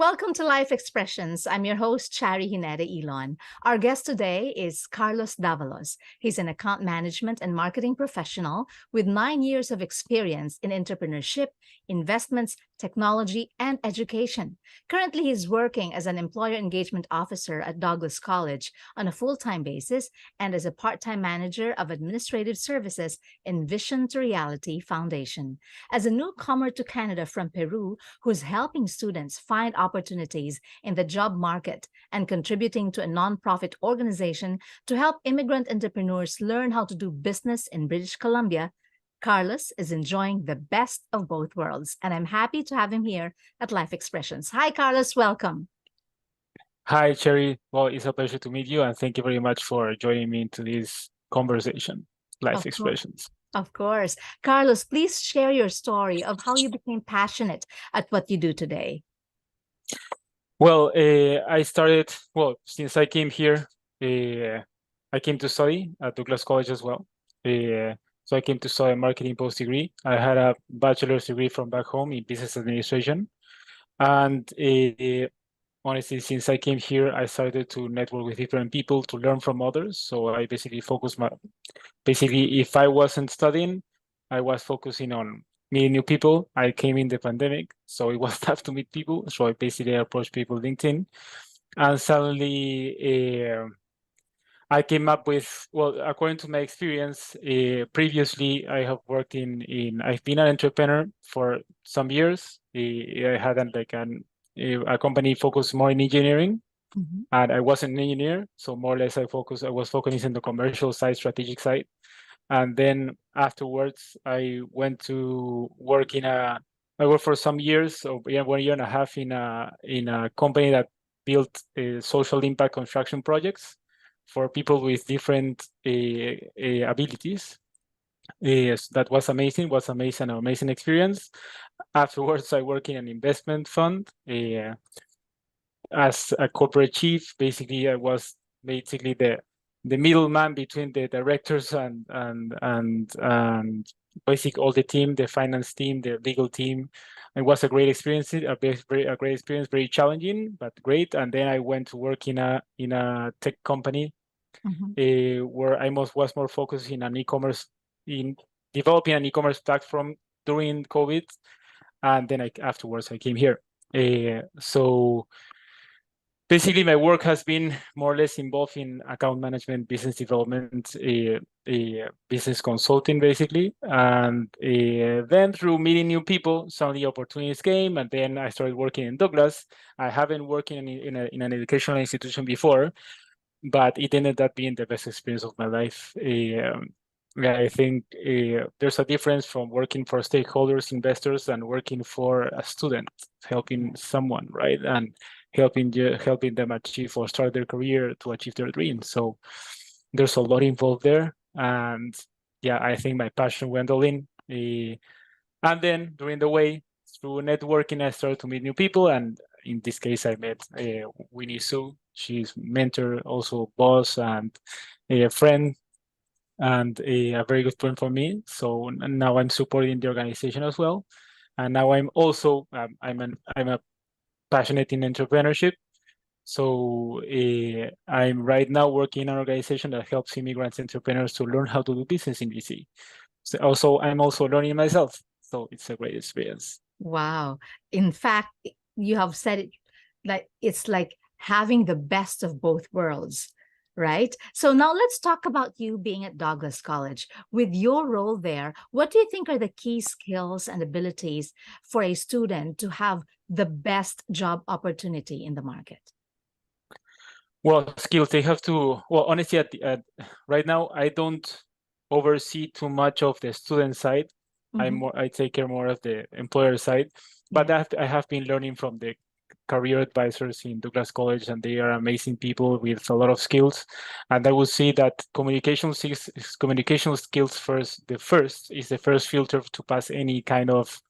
Welcome to Life Expressions. I'm your host, Chari Hineda Elon. Our guest today is Carlos Davalos. He's an account management and marketing professional with 9 years of experience in entrepreneurship, investments, technology, and education. Currently, he's working as an employer engagement officer at Douglas College on a full-time basis and as a part-time manager of administrative services in Vision to Reality Foundation. As a newcomer to Canada from Peru, who's helping students find opportunities in the job market and contributing to a nonprofit organization to help immigrant entrepreneurs learn how to do business in British Columbia, Carlos is enjoying the best of both worlds, and I'm happy to have him here at Life Expressions. Hi, Carlos. Welcome. Hi, Cherry. Well, it's a pleasure to meet you, and thank you very much for joining me into this conversation, Life Of course. Expressions. Of course. Carlos, please share your story of how you became passionate at what you do today. Well, I started, since I came here, I came to study at Douglas College as well. So I came to study a marketing post-degree. I had a bachelor's degree from back home in business administration. And honestly, since I came here, I started to network with different people to learn from others. So I basically if I wasn't studying, I was focusing on meeting new people. I came in the pandemic, so it was tough to meet people. So I basically approached people LinkedIn, and suddenly I came up with, according to my experience, previously I have worked I've been an entrepreneur for some years. I had a company focused more in engineering. Mhm. And I wasn't an engineer, so more or less I was focusing on the commercial side, strategic side. And then afterwards, I went to work I worked for some years, so yeah, 1.5 years in a company that built social impact construction projects for people with different abilities. Yes, that was amazing. An amazing experience. Afterwards, I worked in an investment fund as a corporate chief. Basically, I was basically the middleman between the directors and basically all the team, the finance team, the legal team. It was a great experience, a great experience, very challenging, but great. And then I went to work in a tech company where I was more focused in developing an e-commerce platform during COVID. And then afterwards I came here. So basically, my work has been more or less involved in account management, business development, business consulting, basically. And then through meeting new people, some of the opportunities came, and then I started working in Douglas. I haven't worked in an educational institution before, but it ended up being the best experience of my life. I think there's a difference from working for stakeholders, investors, and working for a student, helping someone, right? And helping them achieve or start their career to achieve their dreams. So there's a lot involved there. And yeah, I think my passion went all in. And then during the way, through networking, I started to meet new people. And in this case, I met Winnie Sue. She's mentor, also boss, and a friend, and a very good friend for me. So now I'm supporting the organization as well. And now I'm also I'm a passionate in entrepreneurship. So I'm right now working in an organization that helps immigrants entrepreneurs to learn how to do business in BC. So I'm also learning myself. So it's a great experience. Wow. In fact, you have said it like it's like having the best of both worlds, right? So now let's talk about you being at Douglas College. With your role there, what do you think are the key skills and abilities for a student to have the best job opportunity in the market? Well, skills they have to. Well, honestly, right now I don't oversee too much of the student side. I take care more of the employer side. But Yeah. I have been learning from the career advisors in Douglas College, and they are amazing people with a lot of skills. And I would say that communication skills first. Is the first filter to pass any kind of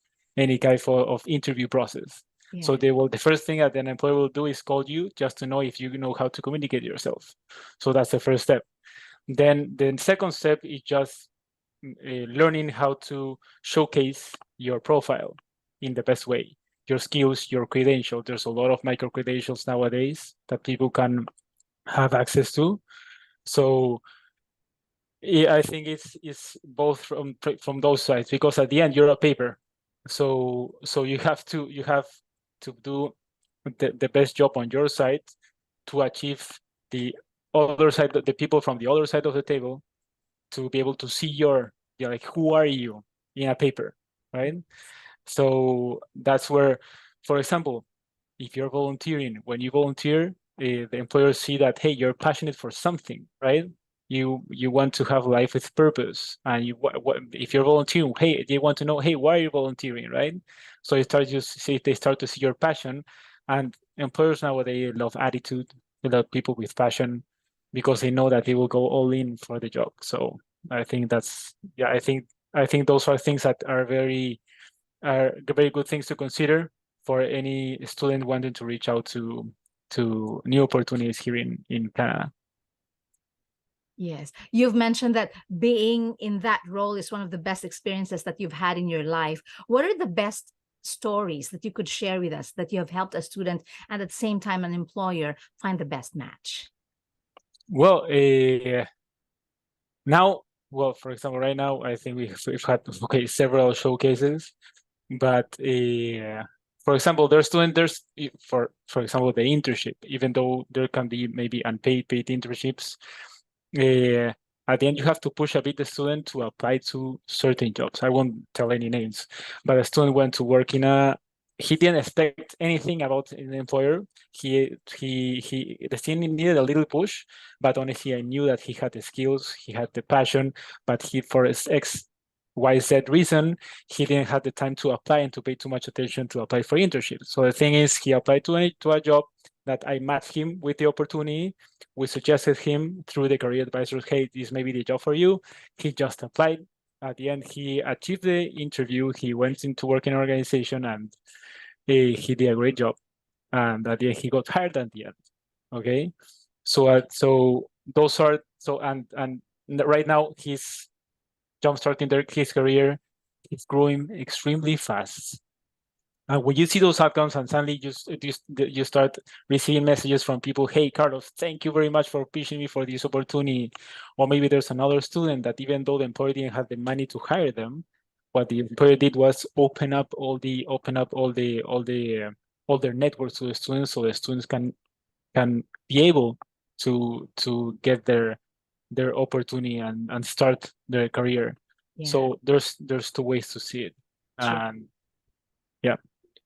interview process. So Yeah. the first thing that an employer will do is call you just to know if you know how to communicate yourself. So that's the first step. Then the second step is just learning how to showcase your profile in the best way. your skills, your credentials. There's a lot of micro credentials nowadays that people can have access to. So yeah, I think it's both from those sides, because at the end you're a paper, so you have to do the best job on your side to achieve the other side, the people from the other side of the table, to be able to see like, who are you in a paper, right? So that's where, for example, if you're volunteering, when you volunteer, the employers see that, hey, you're passionate for something, right? You want to have life with purpose, and if you're volunteering, hey, they want to know, hey, why are you volunteering, right? So they start to see your passion, and employers nowadays love attitude, they love people with passion, because they know that they will go all in for the job. So I think that's, yeah, I think those are things that are very good things to consider for any student wanting to reach out to new opportunities here in Canada. Yes. You've mentioned that being in that role is one of the best experiences that you've had in your life. What are the best stories that you could share with us that you have helped a student and at the same time an employer find the best match? Well, now, well, for example, right now, I think we've had, okay, several showcases, but for example, for example, the internship, even though there can be maybe paid internships, uh, at the end you have to push a bit the student to apply to certain jobs. I won't tell any names, but a student went to work he didn't expect anything about an employer. The student needed a little push, but honestly, I knew that he had the skills, he had the passion, but for his XYZ reason, he didn't have the time to apply and to pay too much attention to apply for internships. So the thing is, he applied to a job that I matched him with the opportunity. We suggested him through the career advisors, hey, this may be the job for you. He just applied. At the end, he achieved the interview. He went into work in an organization, and he did a great job. And at the end, he got hired at the end. Okay, so those are and right now he's jumpstarting his career. He's growing extremely fast. When you see those outcomes, and suddenly you start receiving messages from people, hey, Carlos, thank you very much for pushing me for this opportunity. Or maybe there's another student that, even though the employer didn't have the money to hire them, what the employer did was open up all their networks to the students, so the students can be able to get their opportunity and start their career. Yeah. So there's two ways to see it. True. And yeah,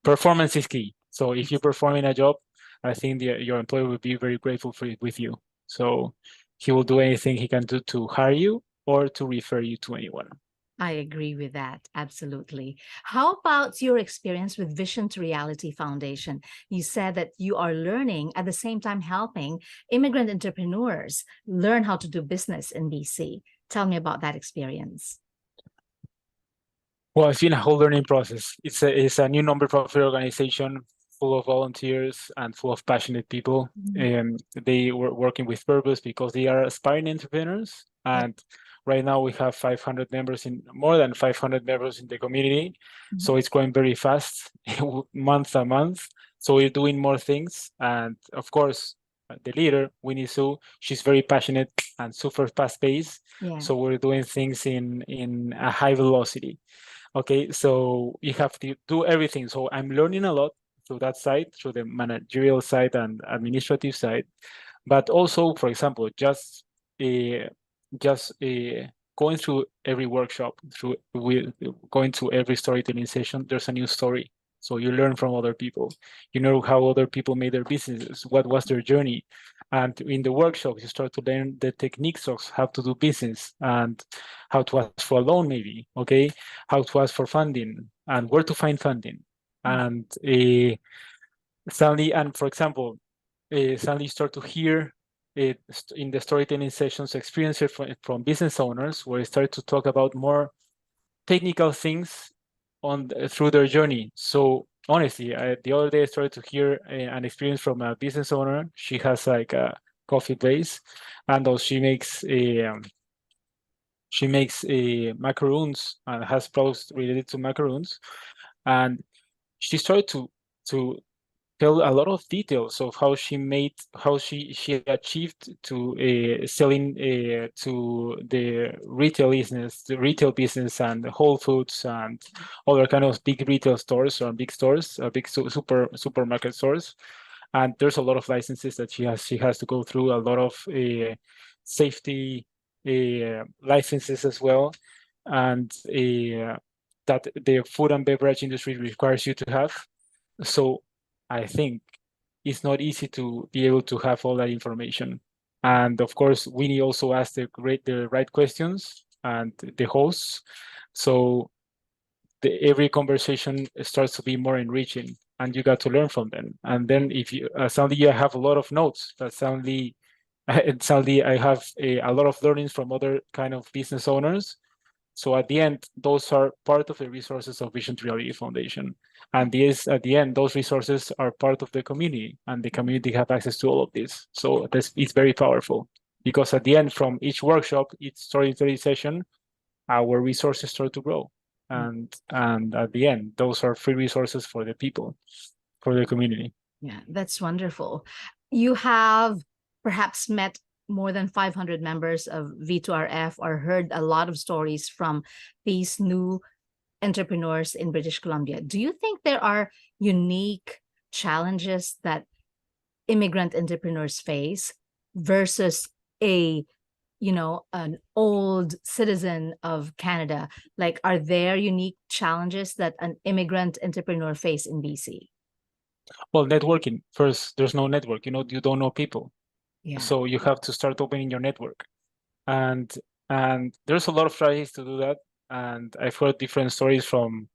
performance is key. So if you perform in a job, I think your employer will be very grateful with you. So he will do anything he can do to hire you or to refer you to anyone. I agree with that. Absolutely. How about your experience with Vision to Reality Foundation? You said that you are learning at the same time helping immigrant entrepreneurs learn how to do business in BC. Tell me about that experience. Well, it's been a whole learning process. It's a new non-profit organization full of volunteers and full of passionate people. They were working with purpose because they are aspiring entrepreneurs. And right now we have more than 500 members in the community. So it's growing very fast, month a month. So we're doing more things. And of course, the leader, Winnie Sue, she's very passionate and super fast-paced. Yeah. So we're doing things in a high velocity. Okay, so you have to do everything. So I'm learning a lot through that side, through the managerial side and administrative side, but also, for example, just going through every workshop, going to every storytelling session, there's a new story. So you learn from other people. You know how other people made their businesses, what was their journey. And in the workshops, you start to learn the techniques of how to do business and how to ask for a loan, maybe, okay? How to ask for funding and where to find funding. And suddenly, and for example, suddenly you start to hear in the storytelling sessions experiences from business owners, where they start to talk about more technical things through their journey. So honestly, the other day I started to hear an experience from a business owner. She has like a coffee place, and she makes macaroons and has products related to macaroons. And she started to to tell a lot of details of how she achieved to selling to the retail business and Whole Foods and other kind of big retail stores or big stores, big supermarket stores. And there's a lot of licenses that she has to go through, a lot of safety licenses as well, and that the food and beverage industry requires you to have. So I think it's not easy to be able to have all that information. And of course, Winnie also asked the right questions and the hosts. So every conversation starts to be more enriching and you got to learn from them. And then if you suddenly I have a lot of notes, but suddenly I have a lot of learnings from other kind of business owners. So at the end, those are part of the resources of Vision to Reality Foundation. And this, at the end, those resources are part of the community, and the community have access to all of this. So it's very powerful, because at the end, from each workshop, each storytelling session, our resources start to grow. And at the end, those are free resources for the people, for the community. Yeah, that's wonderful. You have perhaps met more than 500 members of V2RF or heard a lot of stories from these new entrepreneurs in British Columbia. Do you think there are unique challenges that immigrant entrepreneurs face versus an old citizen of Canada? Like, are there unique challenges that an immigrant entrepreneur face in BC? Well, networking first. There's no network. You don't know people. Yeah. So you have to start opening your network. And there's a lot of strategies to do that. And I've heard different stories from,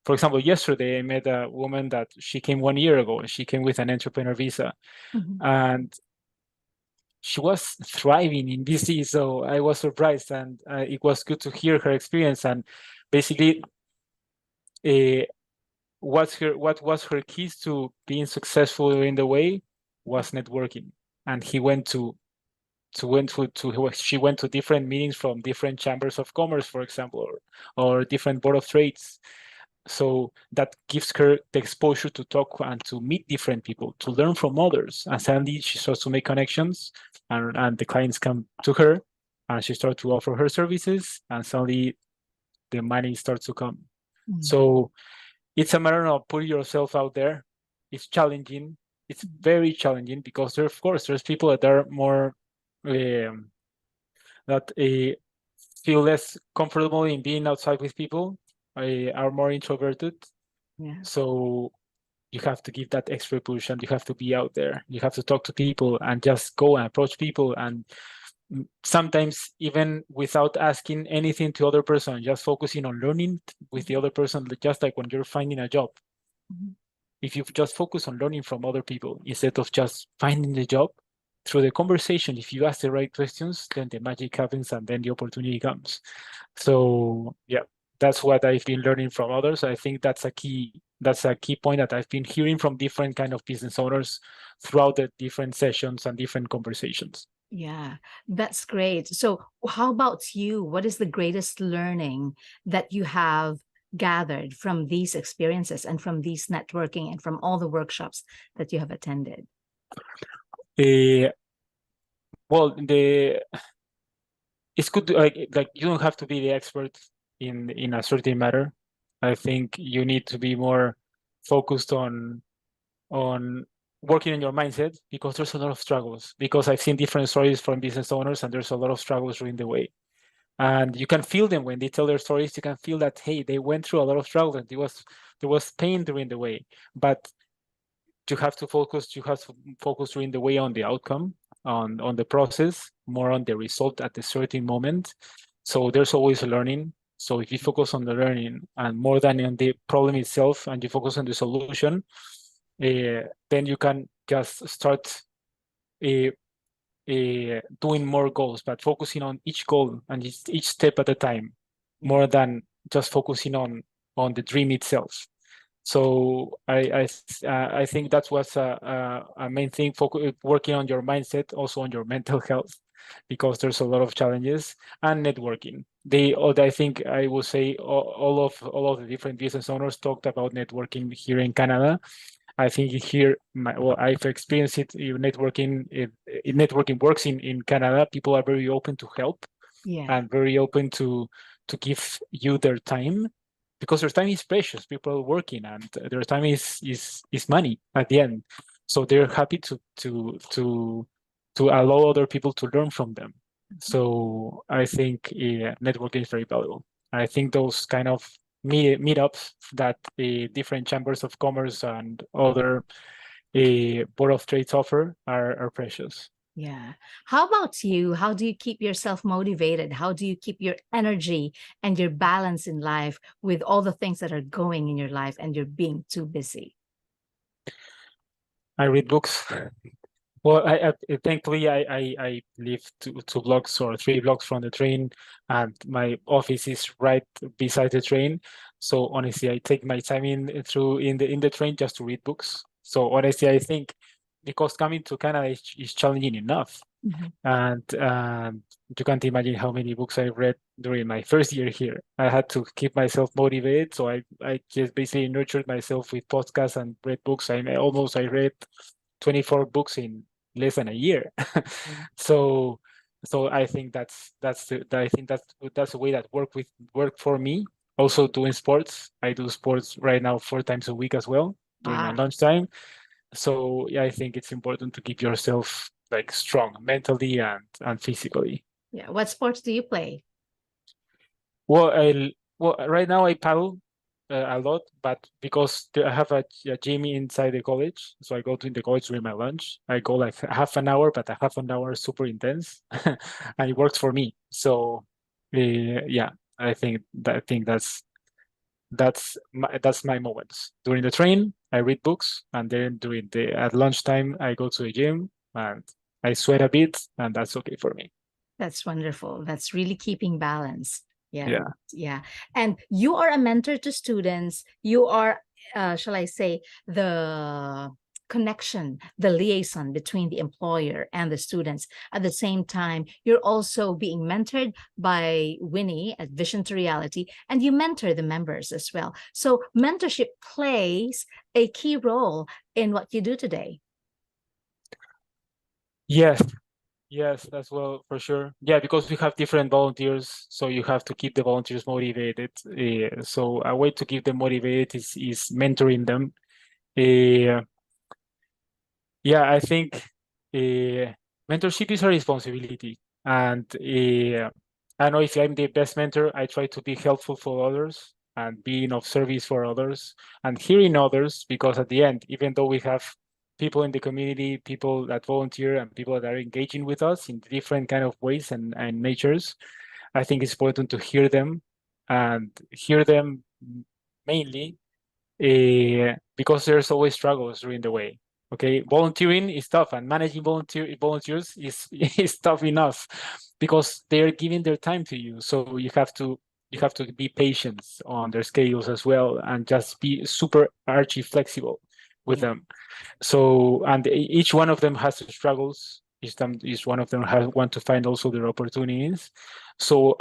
for example, yesterday I met a woman that she came 1 year ago, and she came with an entrepreneur visa. And she was thriving in BC. So I was surprised, and it was good to hear her experience. And basically, what was her keys to being successful in the way was networking. And she went to different meetings from different chambers of commerce, for example, or different board of trades. So that gives her the exposure to talk and to meet different people, to learn from others. And suddenly she starts to make connections, and the clients come to her, and she starts to offer her services, and suddenly the money starts to come. So it's a matter of putting yourself out there. It's challenging. It's very challenging, because there's people that are more that feel less comfortable in being outside with people, are more introverted. Yeah. So you have to give that extra push, and you have to be out there. You have to talk to people and just go and approach people. And sometimes even without asking anything to other person, just focusing on learning with the other person, just like when you're finding a job. If you just focus on learning from other people instead of just finding the job, through the conversation, if you ask the right questions, then the magic happens, and then the opportunity comes. So yeah, that's what I've been learning from others. I think that's a key point that I've been hearing from different kind of business owners throughout the different sessions and different conversations. Yeah, that's great. So how about you? What is the greatest learning that you have gathered from these experiences and from these networking and from all the workshops that you have attended? Well, it's good to, like you don't have to be the expert in a certain matter. I think you need to be more focused on working on your mindset, because there's a lot of struggles. Because I've seen different stories from business owners, and there's a lot of struggles during the way. And you can feel them when they tell their stories. You can feel that, hey, they went through a lot of struggles, and there was pain during the way. But you have to focus during the way on the outcome, on the process, more on the result at a certain moment. So there's always a learning. So if you focus on the learning and more than on the problem itself, and you focus on the solution, then you can just start doing more goals, but focusing on each goal and each step at a time, more than just focusing on the dream itself. So I think that's what's a main thing. Working on your mindset, also on your mental health, because there's a lot of challenges, and networking. I think I will say all of the different business owners talked about networking here in Canada, I think here, I've experienced it. Networking works in Canada. People are very open to help Yeah. and very open to give you their time, because their time is precious. People are working, and their time is money at the end. So they're happy to allow other people to learn from them. So I think networking is very valuable. I think those kind of meetups that the different chambers of commerce and other board of trades offer are precious. Yeah. How about you? How do you keep yourself motivated? How do you keep your energy and your balance in life with all the things that are going in your life and you're being too busy? I read books. Well, thankfully I live two blocks or three blocks from the train, and my office is right beside the train. So honestly, I take my time in the train just to read books. So honestly, I think because coming to Canada is challenging enough, Mhm. and you can't imagine how many books I read during my first year here. I had to keep myself motivated, so I just basically nurtured myself with podcasts and read books. I read 24 books in less than a year. So I think I think that's a way that work for me. Also doing sports. I do sports right now 4 times a week as well during my Wow. lunchtime. So yeah, I think it's important to keep yourself like strong mentally and physically. Yeah. What sports do you play? Right now I paddle a lot, but because I have a gym inside the college, so I go to the college during my lunch. I go like half an hour, but a half an hour is super intense, and it works for me. So, yeah, I think that's my moments. During the train, I read books, and then during the at lunchtime, I go to the gym and I sweat a bit, and that's okay for me. That's wonderful. That's really keeping balance. Yeah. Yeah. Yeah. And you are a mentor to students. You are, shall I say, the connection, the liaison between the employer and the students. At the same time, you're also being mentored by Winnie at Vision to Reality, and you mentor the members as well. So mentorship plays a key role in what you do today. Yes, yes, as well, for sure. Yeah, because we have different volunteers, so you have to keep the volunteers motivated. So a way to keep them motivated is mentoring them. Uh, yeah, I think mentorship is a responsibility, and I know if I'm the best mentor, I try to be helpful for others and being of service for others and hearing others, because at the end, even though we have people in the community, people that volunteer and people that are engaging with us in different kind of ways and natures, I think it's important to hear them and hear them mainly because there's always struggles during the way. Okay, volunteering is tough, and managing volunteers is is tough enough because they're giving their time to you. So you have to be patient on their schedules as well, and just be super archie flexible with Yeah. them. So and each one of them has struggles. Each one of them has want to find also their opportunities. So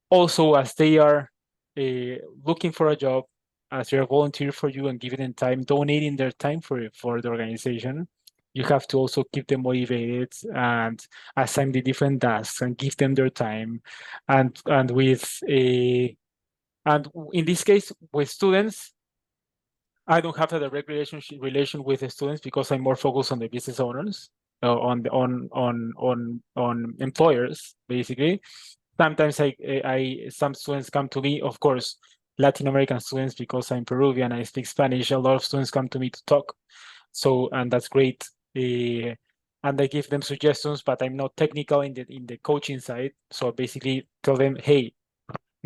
also as they are looking for a job, as they're volunteer for you and giving them time, donating their time for the organization, you have to also keep them motivated and assign the different tasks and give them their time, and with a and in this case with students, I don't have a direct relation with the students because I'm more focused on the business owners, on employers basically. Sometimes some students come to me, of course, Latin American students, because I'm Peruvian, I speak Spanish. A lot of students come to me to talk. So, and that's great. And I give them suggestions, but I'm not technical in the coaching side. So I basically tell them, hey,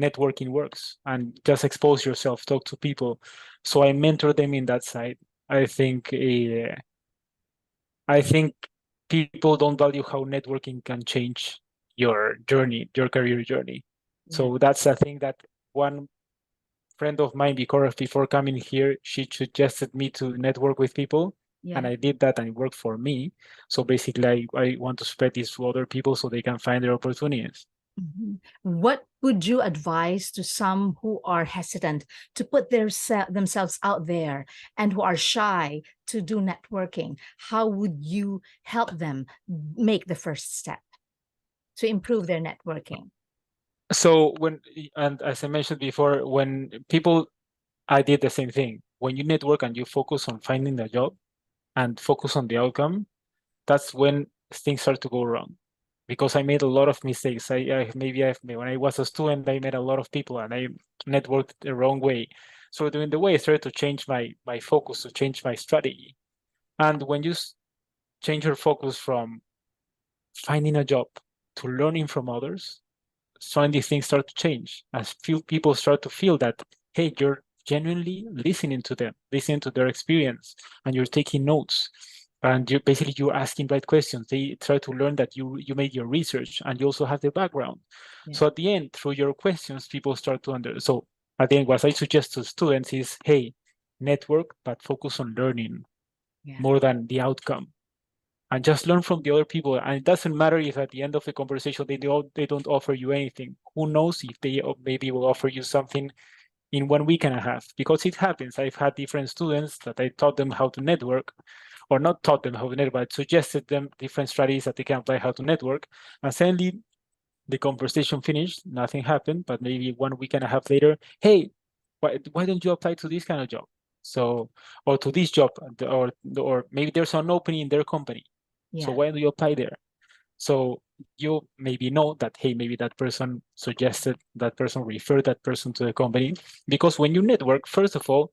networking works and just expose yourself, talk to people. So I mentor them in that side. I think I think people don't value how networking can change your journey, your career journey. Yeah. So that's a thing that one friend of mine, before coming here, she suggested me to network with people, and Yeah. I did that, and it worked for me. So basically, I want to spread this to other people so they can find their opportunities. Mhm. What would you advise to some who are hesitant to put themselves out there and who are shy to do networking? How would you help them make the first step to improve their networking? So and as I mentioned before, when people, I did the same thing. When you network and you focus on finding a job and focus on the outcome, that's when things start to go wrong. Because I made a lot of mistakes. When I was a student, I met a lot of people and I networked the wrong way. So during the way, I started to change my focus, to change my strategy. And when you change your focus from finding a job to learning from others, suddenly things start to change as people start to feel that, hey, you're genuinely listening to them, listening to their experience, and you're taking notes. And you're asking right questions. They try to learn that you made your research and you also have the background. Yeah. So at the end, through your questions, people start to So at the end, what I suggest to students is, hey, network, but focus on learning Yeah. more than the outcome, and just learn from the other people. And it doesn't matter if at the end of the conversation they don't offer you anything. Who knows if they maybe will offer you something in 1 week and a half, because it happens. I've had different students that I taught them how to network, or not taught them how to network, but suggested them different strategies that they can apply how to network. And suddenly the conversation finished, nothing happened, but maybe 1 week and a half later, hey, why don't you apply to this kind of job? So, or to this job, or maybe there's an opening in their company. So Yeah. why do you apply there? So you maybe know that, hey, maybe that person suggested, that person referred that person to the company. Because when you network, first of all,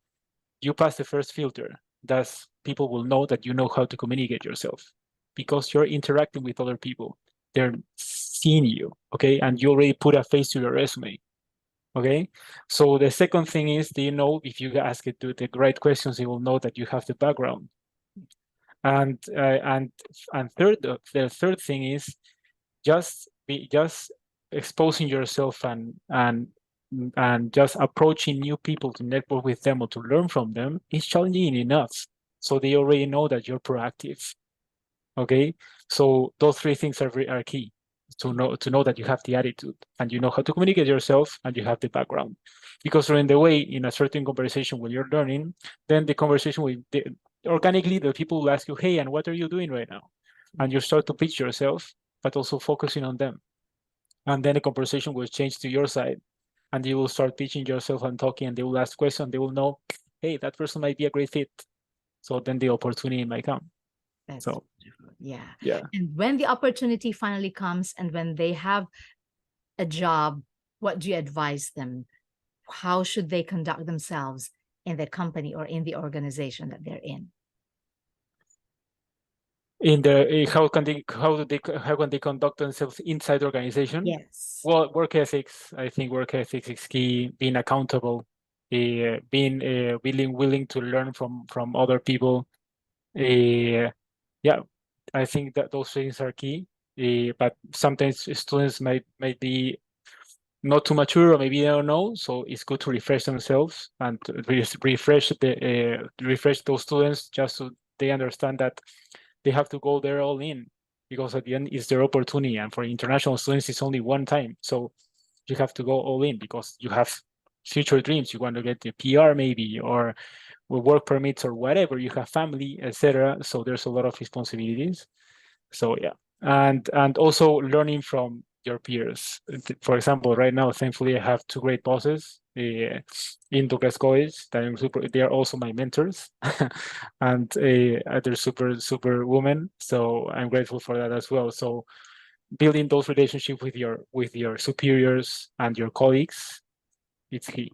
you pass the first filter. Thus, people will know that you know how to communicate yourself because you're interacting with other people. They're seeing you, okay? And you already put a face to your resume, okay? So the second thing is, they know if you ask it to the right questions, they will know that you have the background. And the third thing is, just exposing yourself and just approaching new people to network with them or to learn from them is challenging enough. So they already know that you're proactive. Okay, so those three things are key to know that you have the attitude and you know how to communicate yourself and you have the background. Because during the way, in a certain conversation when you're learning, then the conversation organically, the people will ask you, hey, and what are you doing right now? And you start to pitch yourself, but also focusing on them. And then the conversation will change to your side and you will start pitching yourself and talking, and they will ask questions. They will know, hey, that person might be a great fit. So then the opportunity might come. That's So beautiful. Yeah. yeah. And when the opportunity finally comes and when they have a job, what do you advise them? How should they conduct themselves in the company or in the organization that they're in? In the how can they conduct themselves inside the organization? Yes. Well, work ethics. I think work ethics is key. Being accountable, being willing to learn from other people. Yeah, I think that those things are key. But sometimes students might be not too mature, or maybe they don't know. So it's good to refresh themselves and to refresh those students, just so they understand that they have to go there all in, because at the end it's their opportunity, and for international students it's only one time. So you have to go all in because you have future dreams. You want to get the PR maybe, or work permits or whatever. You have family, etc. So there's a lot of responsibilities. So yeah, and also learning from your peers. For example, right now, thankfully, I have two great bosses in Douglas College that they are also my mentors, and they're super women. So I'm grateful for that as well. So building those relationships with your superiors and your colleagues, it's key.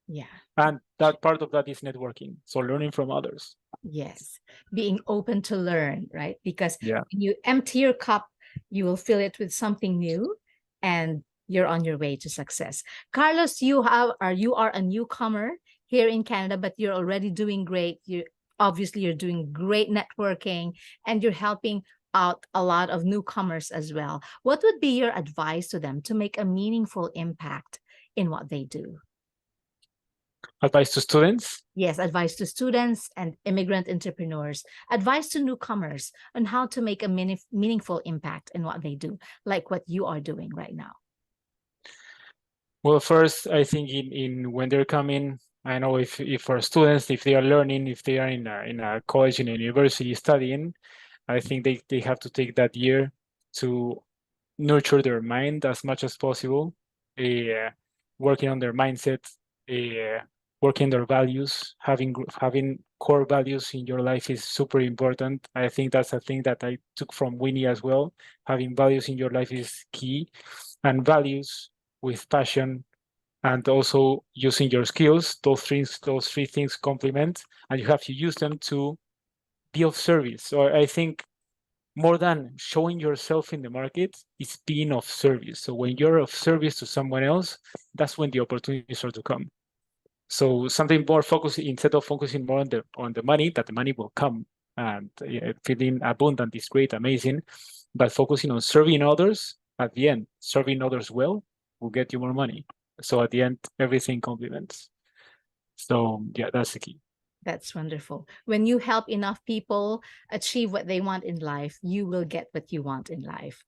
Yeah. And that part of that is networking. So learning from others. Yes. Being open to learn, right? Because Yeah. when you empty your cup, you will fill it with something new and you're on your way to success. Carlos, you are a newcomer here in Canada, but you're already doing great. You're doing great networking and you're helping out a lot of newcomers as well. What would be your advice to them to make a meaningful impact in what they do? Advice to students. Yes, advice to students and immigrant entrepreneurs, advice to newcomers on how to make a meaningful impact in what they do, like what you are doing right now. Well, first, I think in when they're coming, I know if for students, if they are learning, if they are in a college, in a university studying, I think they have to take that year to nurture their mind as much as possible, uh, working on their mindset, uh, working their values, having core values in your life is super important. I think that's a thing that I took from Winnie as well. Having values in your life is key, and values with passion and also using your skills. Those three things complement, and you have to use them to be of service. So I think more than showing yourself in the market, it's being of service. So when you're of service to someone else, that's when the opportunities start to come. So something more focused, instead of focusing more on the money, that the money will come, and feeling abundant is great, amazing, but focusing on serving others at the end, serving others well will get you more money. So at the end, everything complements. So yeah, that's the key. That's wonderful. When you help enough people achieve what they want in life, you will get what you want in life.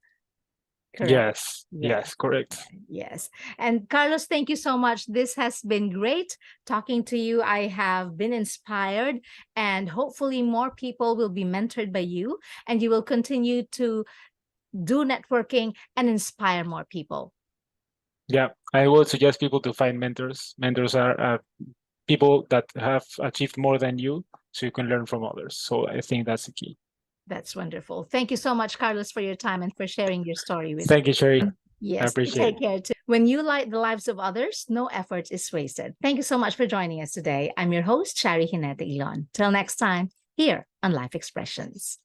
Correct. Yes, Yes. yes, correct. Yes. And Carlos, thank you so much. This has been great talking to you. I have been inspired, and hopefully more people will be mentored by you, and you will continue to do networking and inspire more people. Yeah, I would suggest people to find mentors. Mentors are people that have achieved more than you, so you can learn from others. So I think that's the key. That's wonderful. Thank you so much, Carlos, for your time and for sharing your story with me. Thank you, Sherry. I Yes, appreciate take it. care too. When you light the lives of others, no effort is wasted. Thank you so much for joining us today. I'm your host, Shari Hineta Elon. Till next time, here on Life Expressions.